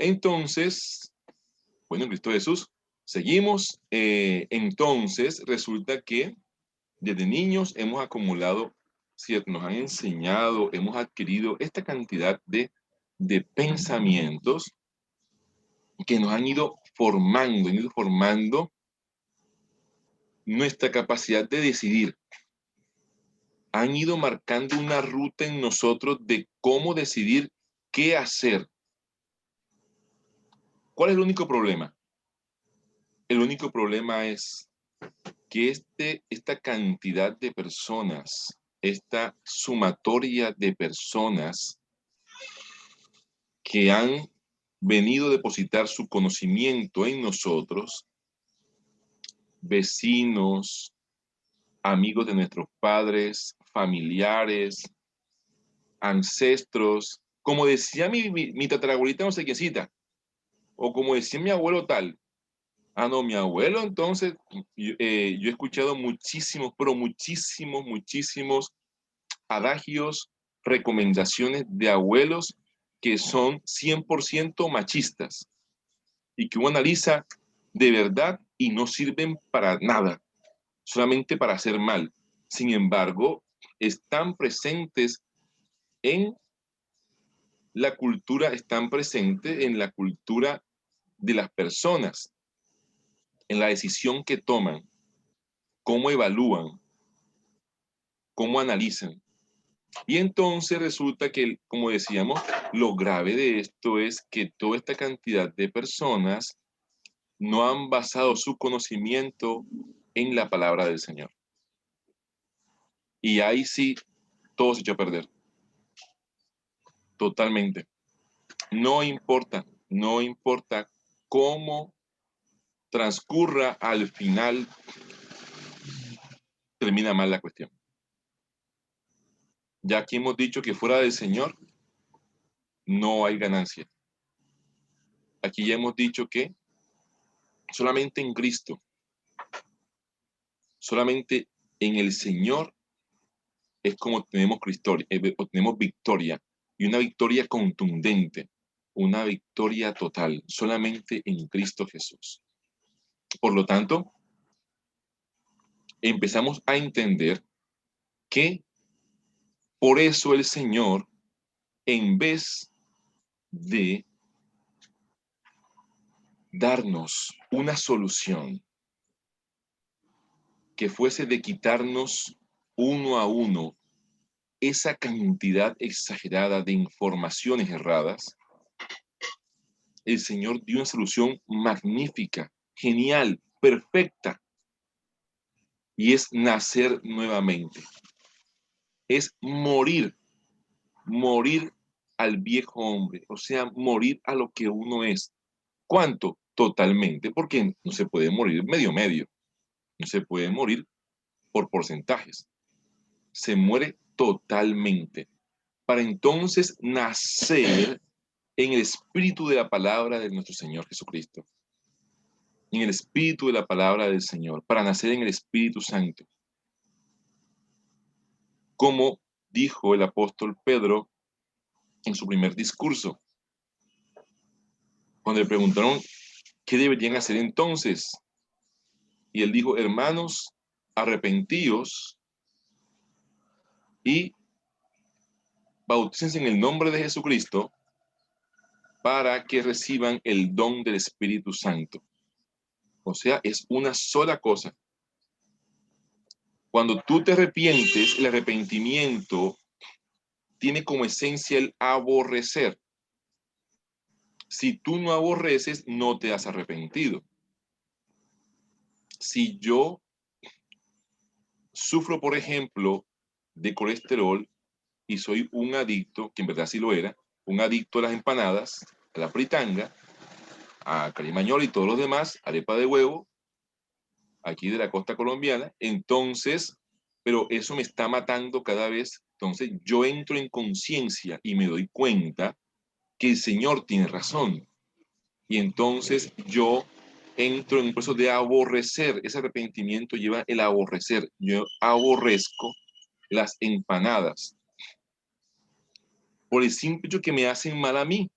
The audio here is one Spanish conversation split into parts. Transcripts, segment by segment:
Entonces, bueno, en Cristo Jesús, seguimos. Entonces, resulta que desde niños hemos acumulado, ¿cierto? Nos han enseñado, hemos adquirido esta cantidad de pensamientos que nos han ido formando nuestra capacidad de decidir. Han ido marcando una ruta en nosotros de cómo decidir qué hacer. ¿Cuál es el único problema? El único problema es que esta cantidad de personas, esta sumatoria de personas que han venido a depositar su conocimiento en nosotros, vecinos, amigos de nuestros padres, familiares, ancestros, como decía mi tatarabuelita no sé quiéncita, o como decía mi abuelo tal. Ah, no, mi abuelo, entonces, yo he escuchado muchísimos, pero muchísimos adagios, recomendaciones de abuelos que son 100% machistas y que uno analiza de verdad y no sirven para nada, solamente para hacer mal. Sin embargo, están presentes en la cultura, están presentes en la cultura de las personas, en la decisión que toman, cómo evalúan, cómo analizan. Y entonces resulta que, como decíamos, lo grave de esto es que toda esta cantidad de personas no han basado su conocimiento en la palabra del Señor. Y ahí sí, todo se echó a perder. Totalmente. No importa cómo transcurra, al final termina mal la cuestión. Ya aquí hemos dicho que fuera del Señor no hay ganancia. Aquí ya hemos dicho que solamente en Cristo, solamente en el Señor es como obtenemos victoria, y una victoria contundente, una victoria total, solamente en Cristo Jesús. Por lo tanto, empezamos a entender que por eso el Señor, en vez de darnos una solución que fuese de quitarnos uno a uno esa cantidad exagerada de informaciones erradas, el Señor dio una solución magnífica, genial, perfecta, y es nacer nuevamente. Es morir al viejo hombre, o sea, morir a lo que uno es. ¿Cuánto? Totalmente, porque no se puede morir medio, no se puede morir por porcentajes. Se muere totalmente, para entonces nacer en el espíritu de la palabra de nuestro Señor Jesucristo, en el espíritu de la palabra del Señor, para nacer en el Espíritu Santo. Como dijo el apóstol Pedro en su primer discurso, cuando le preguntaron qué deberían hacer entonces, y él dijo: hermanos, arrepentíos y bautícense en el nombre de Jesucristo para que reciban el don del Espíritu Santo. O sea, es una sola cosa. Cuando tú te arrepientes, el arrepentimiento tiene como esencia el aborrecer. Si tú no aborreces, no te has arrepentido. Si yo sufro, por ejemplo, de colesterol y soy un adicto, que en verdad sí lo era, un adicto a las empanadas, a la fritanga, a carimañola y todos los demás, arepa de huevo, aquí de la costa colombiana, entonces, pero eso me está matando cada vez. Entonces yo entro en conciencia y me doy cuenta que el Señor tiene razón. Y entonces yo entro en un proceso de aborrecer. Ese arrepentimiento lleva el aborrecer. Yo aborrezco las empanadas por el simple hecho que me hacen mal a mí.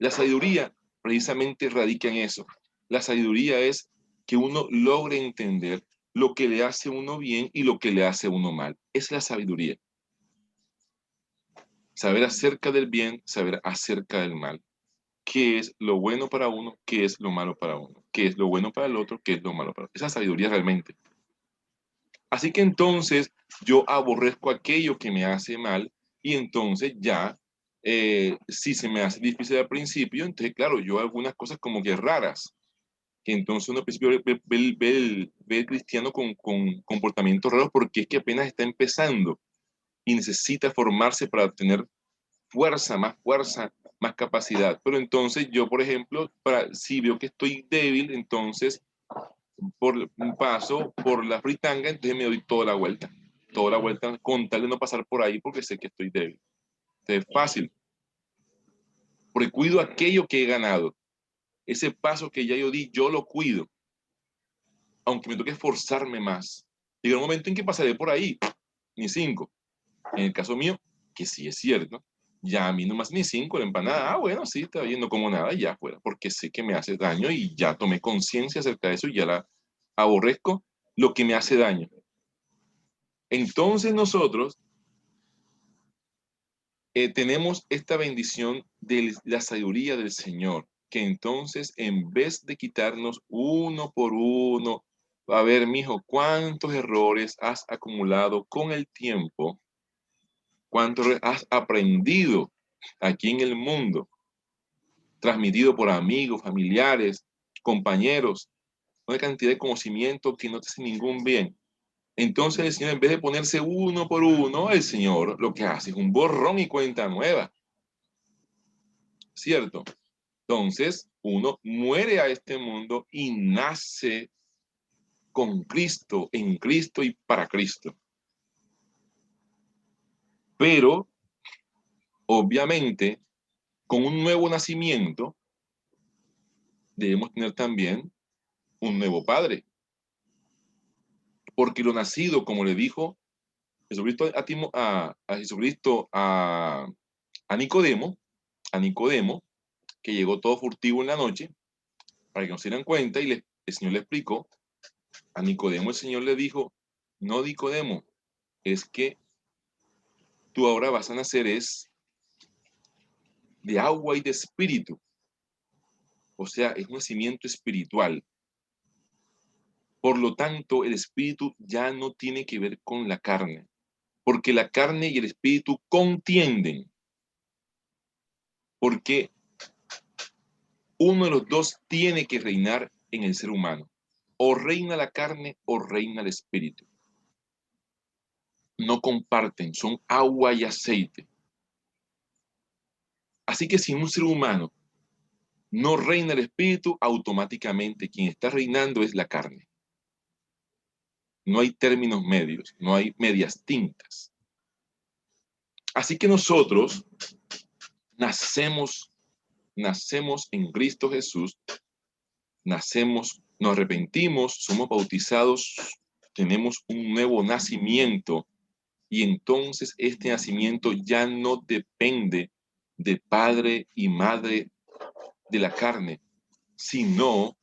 La sabiduría precisamente radica en eso. La sabiduría es que uno logre entender lo que le hace a uno bien y lo que le hace a uno mal. Es la sabiduría. Saber acerca del bien, saber acerca del mal. ¿Qué es lo bueno para uno? ¿Qué es lo malo para uno? ¿Qué es lo bueno para el otro? ¿Qué es lo malo para el otro? Esa sabiduría realmente. Así que entonces yo aborrezco aquello que me hace mal y entonces ya, si se me hace difícil al principio, entonces claro, yo hago algunas cosas como que raras, que entonces uno al principio ve el cristiano con comportamientos raros porque es que apenas está empezando y necesita formarse para tener fuerza, más capacidad. Pero entonces yo, por ejemplo, si veo que estoy débil, entonces por un paso por la fritanga, entonces me doy toda la vuelta con tal de no pasar por ahí porque sé que estoy débil. Entonces es fácil, porque cuido aquello que he ganado. Ese paso que ya yo di, yo lo cuido, aunque me toque esforzarme más. Llega un momento en que pasaré por ahí, ni 5. En el caso mío, que sí es cierto, ya a mí no más ni 5 la empanada, bueno, sí, está bien, no como nada, ya fuera, porque sé que me hace daño y ya tomé conciencia acerca de eso y ya la aborrezco lo que me hace daño. Entonces nosotros tenemos esta bendición de la sabiduría del Señor, que entonces en vez de quitarnos uno por uno, a ver, mijo, ¿cuántos errores has acumulado con el tiempo? ¿Cuántos has aprendido aquí en el mundo? Transmitido por amigos, familiares, compañeros, una cantidad de conocimiento que no te hace ningún bien. Entonces el Señor, en vez de ponerse uno por uno, el Señor lo que hace es un borrón y cuenta nueva, ¿cierto? Entonces uno muere a este mundo y nace con Cristo, en Cristo y para Cristo. Pero, obviamente, con un nuevo nacimiento, debemos tener también un nuevo Padre. Porque lo nacido, como le dijo Jesucristo a Jesucristo a Nicodemo, que llegó todo furtivo en la noche, para que no se dieran cuenta, y el Señor le explicó, a Nicodemo el Señor le dijo, no Nicodemo, es que tú ahora vas a nacer es de agua y de espíritu, o sea, es un nacimiento espiritual. Por lo tanto, el espíritu ya no tiene que ver con la carne, porque la carne y el espíritu contienden, porque uno de los dos tiene que reinar en el ser humano. O reina la carne o reina el espíritu. No comparten, son agua y aceite. Así que si en un ser humano no reina el espíritu, automáticamente quien está reinando es la carne. No hay términos medios, no hay medias tintas. Así que nosotros nacemos en Cristo Jesús, nos arrepentimos, somos bautizados, tenemos un nuevo nacimiento y entonces este nacimiento ya no depende de padre y madre de la carne, sino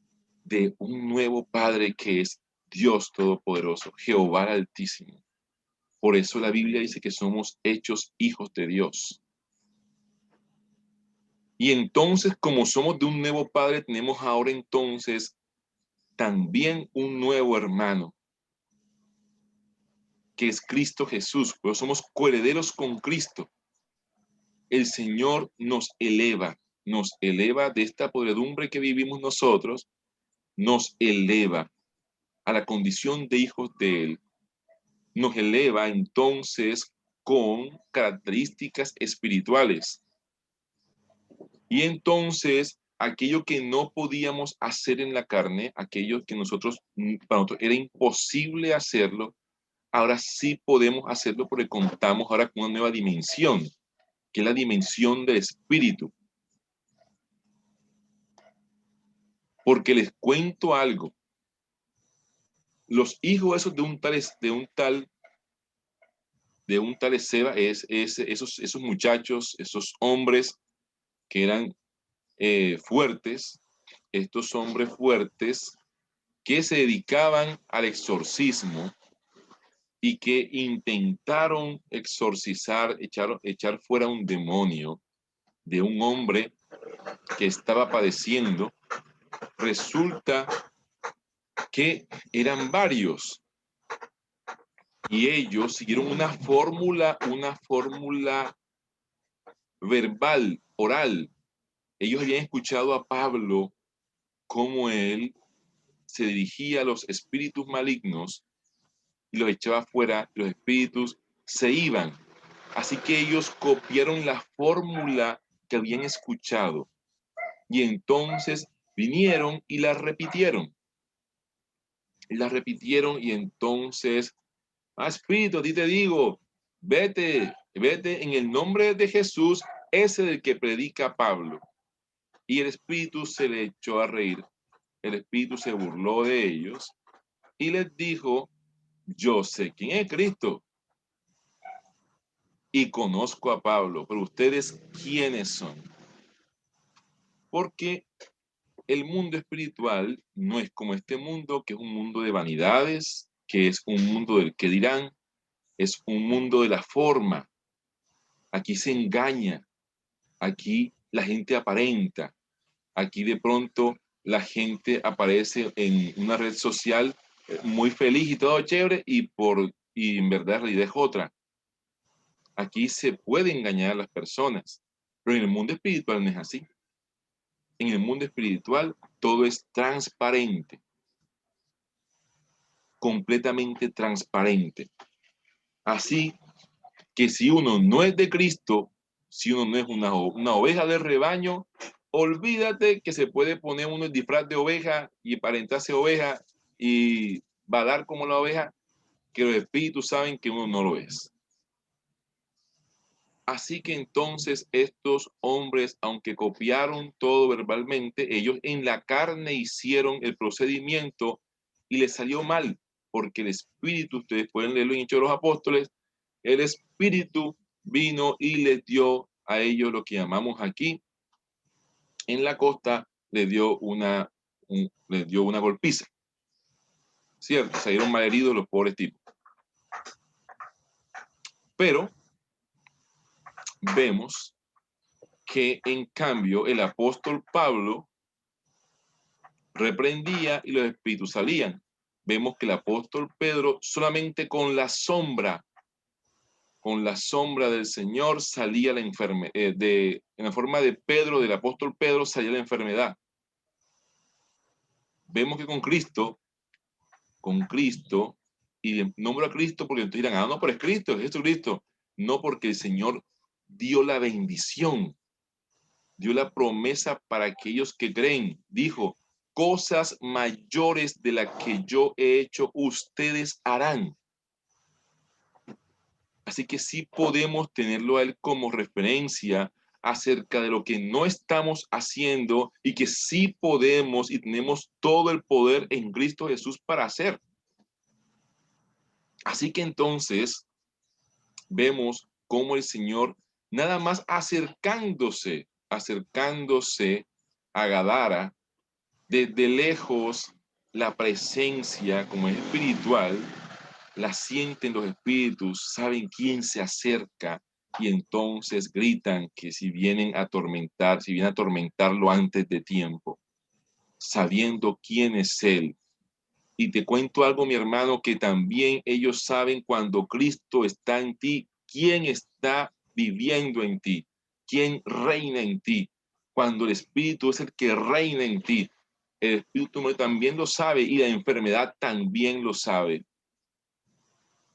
de un nuevo Padre que es Dios Todopoderoso, Jehová Altísimo. Por eso la Biblia dice que somos hechos hijos de Dios. Y entonces, como somos de un nuevo Padre, tenemos ahora entonces también un nuevo hermano, que es Cristo Jesús, pero somos coherederos con Cristo. El Señor nos eleva de esta podredumbre que vivimos nosotros, nos eleva a la condición de hijos de Él. Nos eleva entonces con característicticas espirituales. Y entonces, aquello que no podíamos hacer en la carne, aquello que para nosotros era imposible hacerlo, ahora sí podemos hacerlo porque contamos ahora con una nueva dimensión, que es la dimensión del espíritu. Porque les cuento algo. Los hijos esos de un tal Ezeba, esos muchachos, esos hombres que eran fuertes, estos hombres fuertes que se dedicaban al exorcismo y que intentaron exorcizar, echar fuera un demonio de un hombre que estaba padeciendo. Resulta que eran varios y ellos siguieron una fórmula verbal, oral. Ellos habían escuchado a Pablo cómo él se dirigía a los espíritus malignos y los echaba fuera, los espíritus se iban. Así que ellos copiaron la fórmula que habían escuchado y entonces vinieron y la repitieron. Y entonces, espíritu, a ti te digo, vete en el nombre de Jesús, ese del que predica Pablo. Y el espíritu se le echó a reír. El espíritu se burló de ellos y les dijo, yo sé quién es Cristo y conozco a Pablo, pero ustedes, ¿quiénes son? Porque el mundo espiritual no es como este mundo, que es un mundo de vanidades, que es un mundo del que dirán, es un mundo de la forma. Aquí se engaña, aquí la gente aparenta, aquí de pronto la gente aparece en una red social muy feliz y todo chévere y en verdad la realidad es otra. Aquí se puede engañar a las personas, pero en el mundo espiritual no es así. En el mundo espiritual todo es transparente, completamente transparente. Así que si uno no es de Cristo, si uno no es una oveja del rebaño, olvídate que se puede poner uno el disfraz de oveja y aparentarse oveja y va a dar como la oveja, que los espíritus saben que uno no lo es. Así que entonces estos hombres, aunque copiaron todo verbalmente, ellos en la carne hicieron el procedimiento y les salió mal, porque el Espíritu, ustedes pueden leerlo en Hechos de los Apóstoles, el Espíritu vino y les dio a ellos lo que llamamos aquí en la costa, les dio una golpiza. ¿Cierto? Salieron malheridos los pobres tipos. Pero vemos que en cambio el apóstol Pablo reprendía y los espíritus salían. Vemos que el apóstol Pedro solamente con la sombra del Señor salía la enfermedad, en la forma de Pedro, del apóstol Pedro, salía la enfermedad. Vemos que con Cristo, y nombro a Cristo porque entonces dirán, no, pero es Cristo, es Jesucristo. No, porque el Señor dio la bendición, dio la promesa para aquellos que creen. Dijo, cosas mayores de las que yo he hecho, ustedes harán. Así que sí podemos tenerlo a él como referencia acerca de lo que no estamos haciendo y que sí podemos y tenemos todo el poder en Cristo Jesús para hacer. Así que entonces vemos cómo el Señor, nada más acercándose a Gadara, desde lejos la presencia como es espiritual, la sienten los espíritus, saben quién se acerca y entonces gritan que si vienen a atormentarlo antes de tiempo, sabiendo quién es Él. Y te cuento algo, mi hermano, que también ellos saben cuando Cristo está en ti, quién está viviendo en ti, quién reina en ti. Cuando el Espíritu es el que reina en ti, el Espíritu también lo sabe y la enfermedad también lo sabe.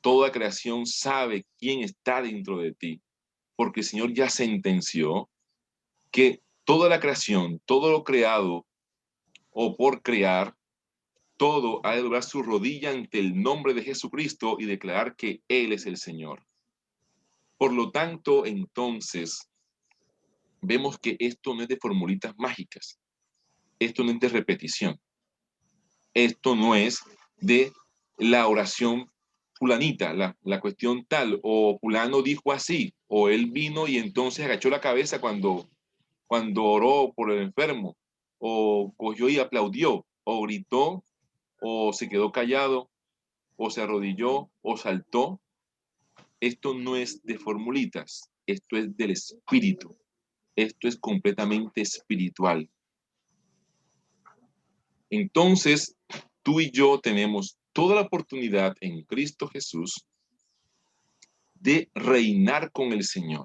Toda creación sabe quién está dentro de ti, porque el Señor ya sentenció que toda la creación, todo lo creado o por crear, todo ha de doblar su rodilla ante el nombre de Jesucristo y declarar que Él es el Señor. Por lo tanto, entonces, vemos que esto no es de formulitas mágicas, esto no es de repetición, esto no es de la oración fulanita, la cuestión tal, o fulano dijo así, o él vino y entonces agachó la cabeza cuando cuando oró por el enfermo, o cogió y aplaudió, o gritó, o se quedó callado, o se arrodilló, o saltó. Esto no es de formulitas, esto es del espíritu. Esto es completamente espiritual. Entonces, tú y yo tenemos toda la oportunidad en Cristo Jesús de reinar con el Señor.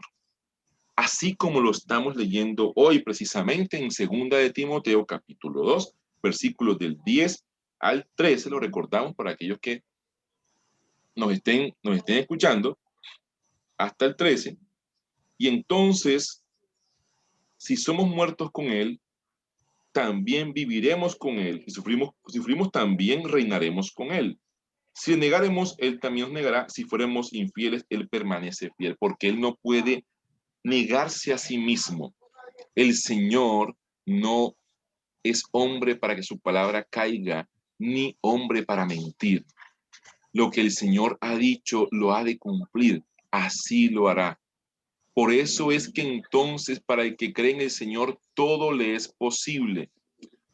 Así como lo estamos leyendo hoy precisamente en 2 de Timoteo capítulo 2, versículos del 10 al 13, lo recordamos para aquellos que nos estén escuchando, hasta el 13. Y entonces, si somos muertos con Él, también viviremos con Él. Si sufrimos, también reinaremos con Él. Si le negaremos, Él también nos negará. Si fuéramos infieles, Él permanece fiel, porque Él no puede negarse a sí mismo. El Señor no es hombre para que su palabra caiga, ni hombre para mentir. Lo que el Señor ha dicho, lo ha de cumplir. Así lo hará. Por eso es que entonces para el que cree en el Señor todo le es posible,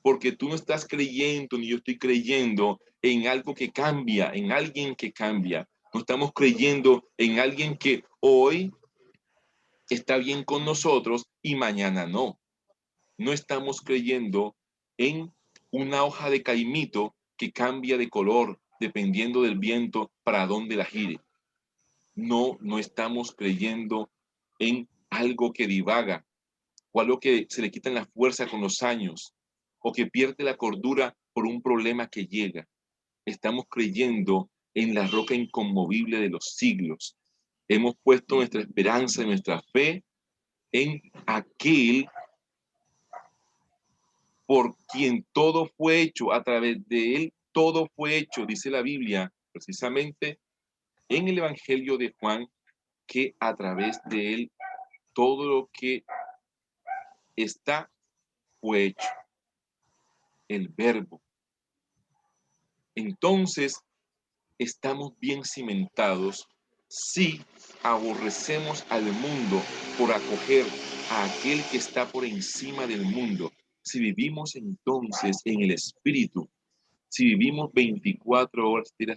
porque tú no estás creyendo ni yo estoy creyendo en algo que cambia, en alguien que cambia. No estamos creyendo en alguien que hoy está bien con nosotros y mañana no. No estamos creyendo en una hoja de caimito que cambia de color dependiendo del viento para dónde la gire. No estamos creyendo en algo que divaga, o algo que se le quitan la fuerza con los años, o que pierde la cordura por un problema que llega. Estamos creyendo en la roca inconmovible de los siglos. Hemos puesto nuestra esperanza y nuestra fe en aquel por quien todo fue hecho, a través de él todo fue hecho, dice la Biblia, precisamente en el Evangelio de Juan, que a través de él todo lo que está fue hecho, el verbo. Entonces, estamos bien cimentados si aborrecemos al mundo por acoger a aquel que está por encima del mundo. Si vivimos entonces en el Espíritu, si vivimos 24 horas de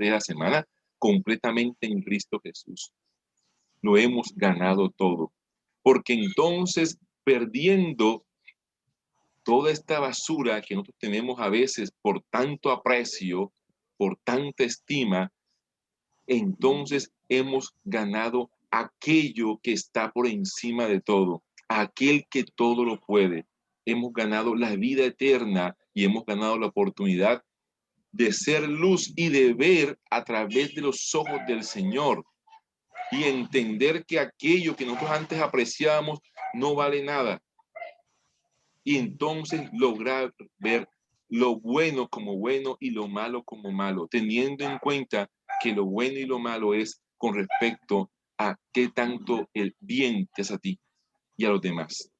la semana completamente en Cristo Jesús, lo hemos ganado todo. Porque entonces, perdiendo toda esta basura que nosotros tenemos a veces por tanto aprecio, por tanta estima, entonces hemos ganado aquello que está por encima de todo, aquel que todo lo puede. Hemos ganado la vida eterna y hemos ganado la oportunidad de ser luz y de ver a través de los ojos del Señor y entender que aquello que nosotros antes apreciábamos no vale nada. Y entonces lograr ver lo bueno como bueno y lo malo como malo, teniendo en cuenta que lo bueno y lo malo es con respecto a qué tanto el bien te hace a ti y a los demás,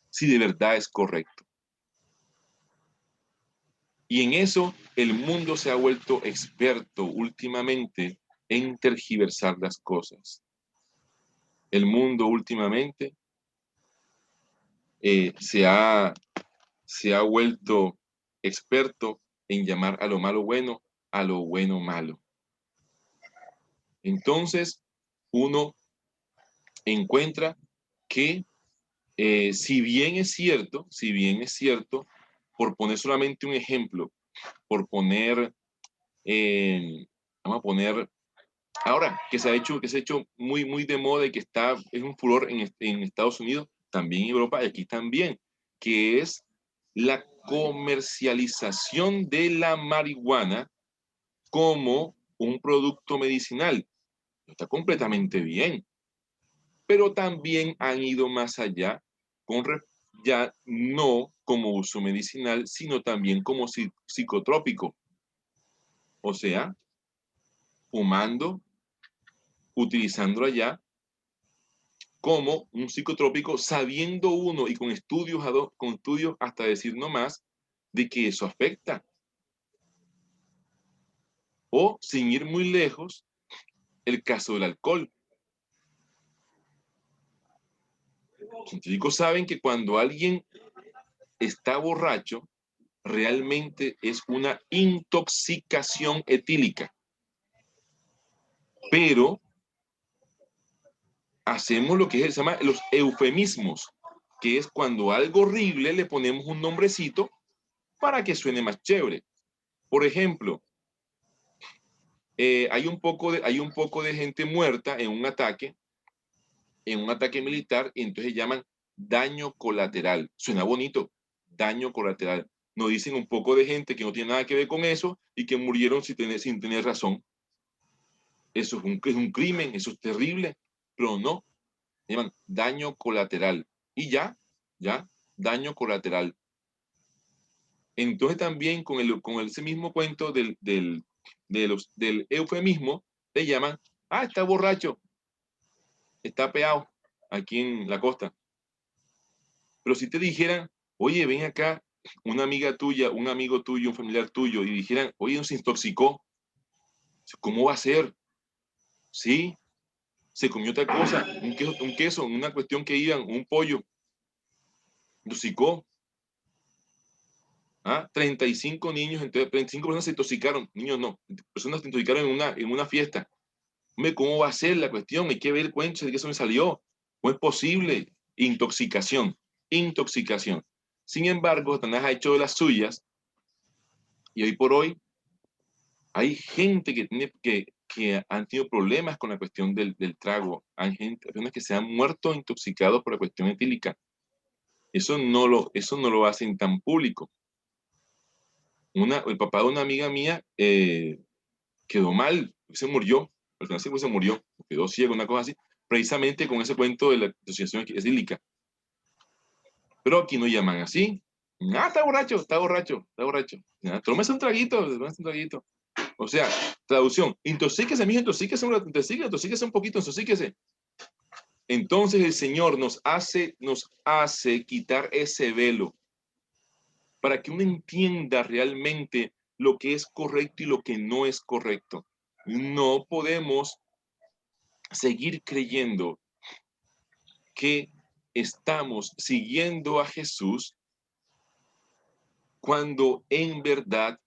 si de verdad es correcto. Y en eso el mundo se ha vuelto experto últimamente en tergiversar las cosas. El mundo últimamente se ha vuelto experto en llamar a lo malo bueno, a lo bueno malo. Entonces, uno encuentra que si bien es cierto, por poner solamente un ejemplo, por poner, vamos a poner, ahora que se ha hecho muy, muy de moda y que es un furor en Estados Unidos, también en Europa y aquí también, que es la comercialización de la marihuana como un producto medicinal. Está completamente bien, pero también han ido más allá, ya no como uso medicinal, sino también como psicotrópico. O sea, fumando, utilizándolo allá como un psicotrópico, sabiendo uno y con estudios hasta decir no más, de que eso afecta. O, sin ir muy lejos, el caso del alcohol. Los científicos saben que cuando alguien está borracho, realmente es una intoxicación etílica. Pero hacemos lo que se llama los eufemismos, que es cuando algo horrible le ponemos un nombrecito para que suene más chévere. Por ejemplo, hay un poco de gente muerta en un ataque militar, y entonces llaman daño colateral. Suena bonito, daño colateral. No dicen un poco de gente que no tiene nada que ver con eso y que murieron sin tener razón. Eso es un crimen, eso es terrible, pero no, llaman daño colateral. Y ya, daño colateral. Entonces también con ese mismo cuento del eufemismo, le llaman, está borracho, está peado aquí en la costa. Pero si te dijeran, oye, ven acá, una amiga tuya, un amigo tuyo, un familiar tuyo, y dijeran, oye, se intoxicó, ¿cómo va a ser? Sí, se comió otra cosa, un queso, una cuestión que iban, un pollo, intoxicó. 35 niños, entonces 35 personas se intoxicaron, niños no, personas se intoxicaron en una fiesta. Hombre, ¿cómo va a ser la cuestión? Hay que ver el cuento de que eso me salió. ¿Cómo es posible? Intoxicación, intoxicación. Sin embargo, Satanás ha hecho de las suyas y hoy por hoy hay gente que han tenido problemas con la cuestión del trago. Hay personas que se han muerto intoxicados por la cuestión etílica. Eso no lo hacen tan público. El papá de una amiga mía quedó mal, se murió, al final se murió, quedó ciego, una cosa así, precisamente con ese cuento de la intoxicación etílica. Pero aquí no llaman así. Está borracho, está borracho, está borracho. Tómese un traguito, tómese un traguito. O sea, traducción, intoxíquese, mijo, intoxíquese un poquito, intoxíquese. Entonces el Señor nos hace quitar ese velo para que uno entienda realmente lo que es correcto y lo que no es correcto. No podemos seguir creyendo que estamos siguiendo a Jesús cuando en verdad,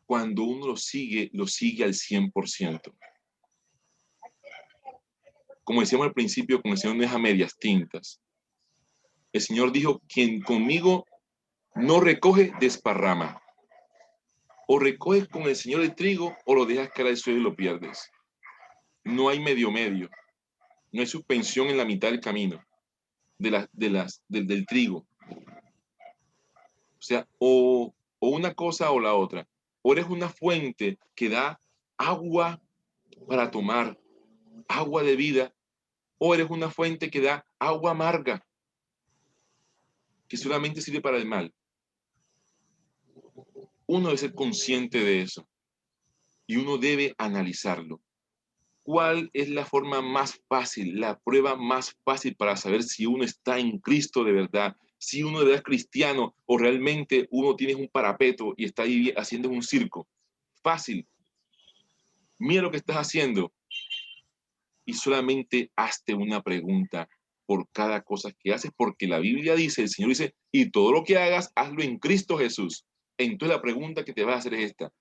cuando uno lo sigue al 100%. Como decíamos al principio, con el Señor no es a medias tintas. El Señor dijo, quien conmigo no recoge, desparrama. O recoges con el Señor el trigo, o lo dejas caer al suelo y lo pierdes. No hay medio. No hay suspensión en la mitad del camino del trigo. O sea, o una cosa o la otra. O eres una fuente que da agua para tomar, agua de vida, o eres una fuente que da agua amarga, que solamente sirve para el mal. Uno debe ser consciente de eso y uno debe analizarlo. ¿Cuál es la forma más fácil, la prueba más fácil para saber si uno está en Cristo de verdad? Si uno de verdad es cristiano o realmente uno tiene un parapeto y está ahí haciendo un circo. Fácil. Mira lo que estás haciendo y solamente hazte una pregunta por cada cosa que haces, porque la Biblia dice, el Señor dice, y todo lo que hagas, hazlo en Cristo Jesús. Entonces la pregunta que te vas a hacer es esta.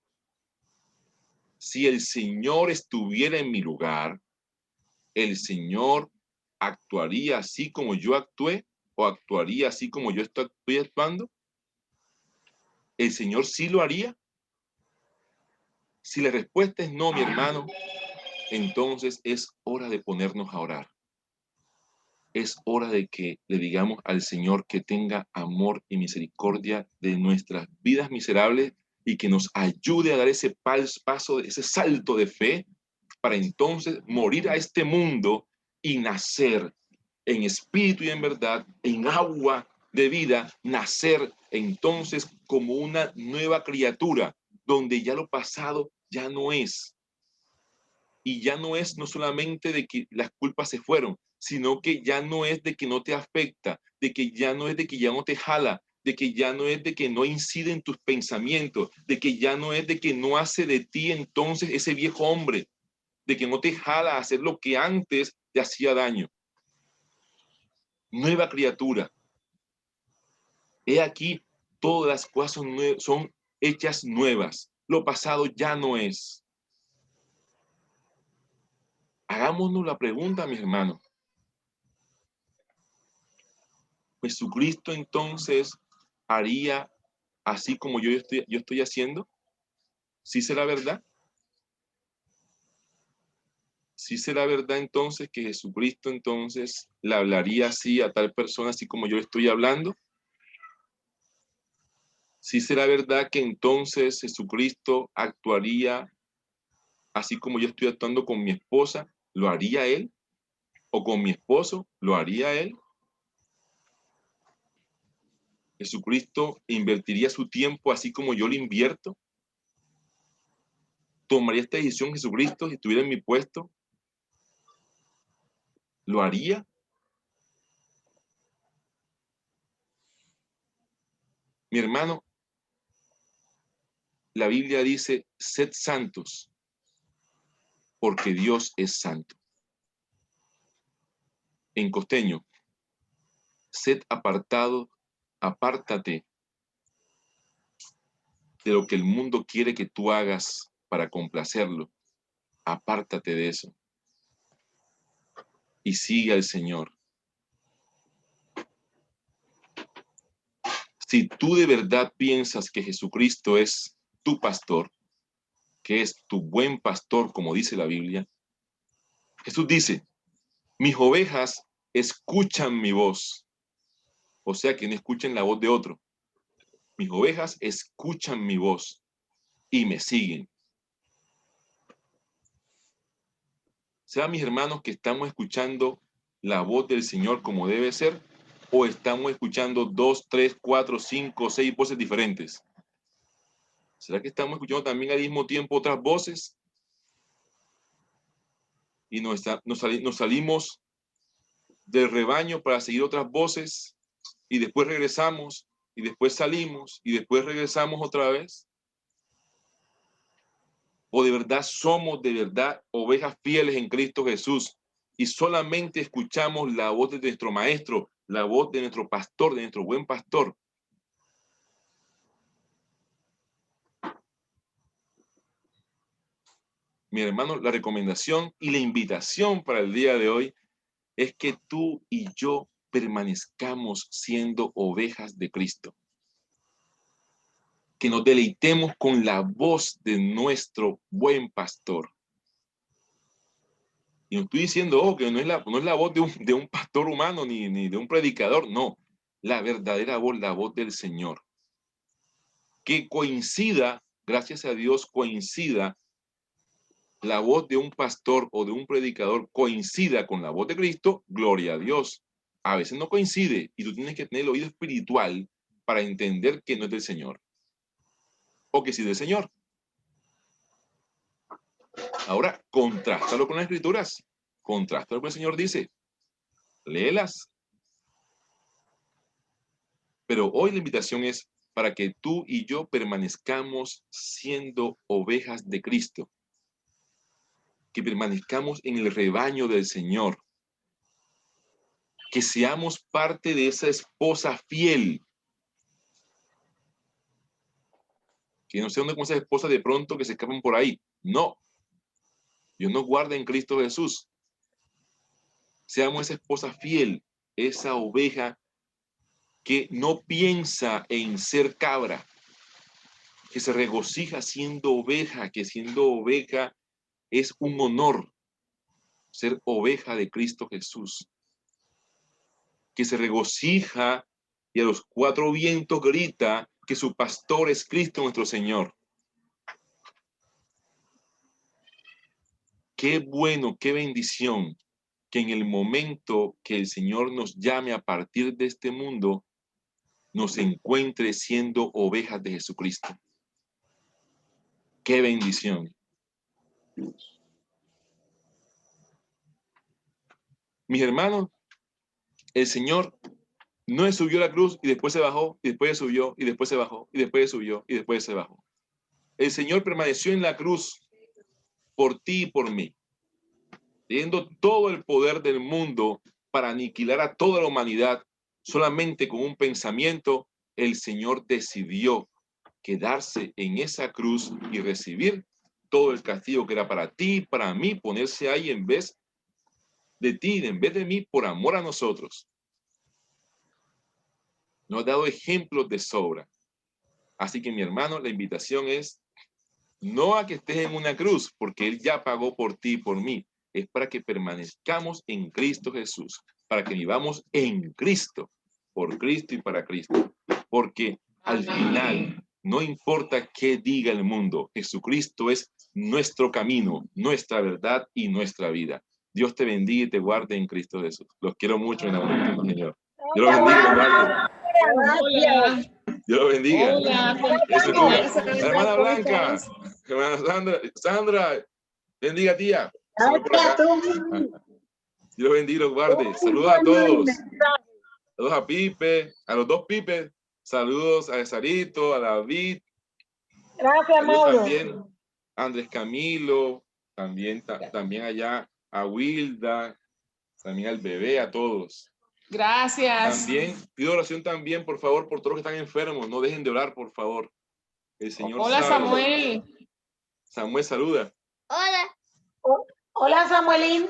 Si el Señor estuviera en mi lugar, ¿el Señor actuaría así como yo actué o actuaría así como yo estoy actuando? ¿El Señor sí lo haría? Si la respuesta es no, mi hermano, entonces es hora de ponernos a orar. Es hora de que le digamos al Señor que tenga amor y misericordia de nuestras vidas miserables y que nos ayude a dar ese paso, ese salto de fe para entonces morir a este mundo y nacer en espíritu y en verdad, en agua de vida, nacer entonces como una nueva criatura, donde ya lo pasado ya no es. Y ya no es no solamente de que las culpas se fueron, sino que ya no es de que no te afecta, de que ya no es de que ya no te jala, de que ya no es de que no incide en tus pensamientos, de que ya no es de que no hace de ti entonces ese viejo hombre, de que no te jala a hacer lo que antes te hacía daño. nueva criatura. He aquí, todas las cosas son hechas nuevas. Lo pasado ya no es. Hagámonos la pregunta, mis hermanos. ¿Jesucristo entonces haría así como yo estoy haciendo? ¿Sí será verdad? ¿Sí será verdad entonces que Jesucristo entonces le hablaría así a tal persona así como yo estoy hablando? ¿Sí será verdad que entonces Jesucristo actuaría así como yo estoy actuando con mi esposa? ¿Lo haría él? ¿O con mi esposo? ¿Lo haría él? ¿Jesucristo invertiría su tiempo así como yo lo invierto? ¿Tomaría esta decisión Jesucristo si estuviera en mi puesto? ¿Lo haría? Mi hermano, la Biblia dice, sed santos, porque Dios es santo. En costeño, sed apartado, apártate de lo que el mundo quiere que tú hagas para complacerlo. Apártate de eso y sigue al Señor. Si tú de verdad piensas que Jesucristo es tu pastor, que es tu buen pastor, como dice la Biblia, Jesús dice, mis ovejas escuchan mi voz. O sea, que no escuchen la voz de otro. Mis ovejas escuchan mi voz y me siguen. Sea, mis hermanos, que estamos escuchando la voz del Señor como debe ser, o estamos escuchando 2, 3, 4, 5, 6 voces diferentes. ¿Será que estamos escuchando también al mismo tiempo otras voces? Y nos salimos del rebaño para seguir otras voces y después regresamos y después salimos y después regresamos otra vez. ¿O de verdad somos de verdad ovejas fieles en Cristo Jesús y solamente escuchamos la voz de nuestro maestro, la voz de nuestro pastor, de nuestro buen pastor? Mi hermano, la recomendación y la invitación para el día de hoy es que tú y yo permanezcamos siendo ovejas de Cristo. Que nos deleitemos con la voz de nuestro buen pastor. Y no estoy diciendo que no es la voz de un pastor humano ni de un predicador, no. La verdadera voz, la voz del Señor. Que coincida, gracias a Dios, coincida la voz de un pastor o de un predicador, coincida con la voz de Cristo, gloria a Dios. A veces no coincide y tú tienes que tener el oído espiritual para entender que no es del Señor. O que sí es del Señor. Ahora, contrástalo con las Escrituras. Contrástalo con lo que el Señor dice. Léelas. Pero hoy la invitación es para que tú y yo permanezcamos siendo ovejas de Cristo. Que permanezcamos en el rebaño del Señor. Que seamos parte de esa esposa fiel. Que no sean como esas esposas de pronto que se escapan por ahí. No. Dios nos guarda en Cristo Jesús. Seamos esa esposa fiel, esa oveja que no piensa en ser cabra, que se regocija siendo oveja, que siendo oveja es un honor ser oveja de Cristo Jesús, que se regocija y a los cuatro vientos grita que su pastor es Cristo nuestro Señor. Qué bueno, qué bendición que en el momento que el Señor nos llame a partir de este mundo, nos encuentre siendo ovejas de Jesucristo. Qué bendición. Mis hermanos, el Señor no se subió a la cruz y después se bajó, y después se subió, y después se bajó, y después se subió, y después se bajó. El Señor permaneció en la cruz por ti y por mí, teniendo todo el poder del mundo para aniquilar a toda la humanidad, solamente con un pensamiento, el Señor decidió quedarse en esa cruz y recibir todo el castigo que era para ti, para mí, ponerse ahí en vez de ti, en vez de mí, por amor a nosotros. Nos ha dado ejemplos de sobra. Así que, mi hermano, la invitación es no a que estés en una cruz, porque Él ya pagó por ti y por mí. Es para que permanezcamos en Cristo Jesús, para que vivamos en Cristo, por Cristo y para Cristo. Porque al final, no importa qué diga el mundo, Jesucristo es nuestro camino, nuestra verdad y nuestra vida. Dios te bendiga y te guarde en Cristo Jesús. Los quiero mucho en el amor del Señor. Dios los bendiga y los guarde. Hola. Dios los bendiga. Hola. Eso es Hola, todo. Hermana Blanca, hermana Sandra, bendiga tía. Solo por acá. Dios bendiga y los guarde. Saludos a todos. Saludos a Pipe, a los dos Pipes. Saludos a Sarito, a David. Gracias, Mauro. También a Andrés Camilo, también allá a Wilda, también al bebé, a todos. Gracias. También pido oración también, por favor, por todos los que están enfermos. No dejen de orar, por favor. El Señor Hola, sabe. Samuel. Samuel, saluda. Hola. Hola, Samuelín.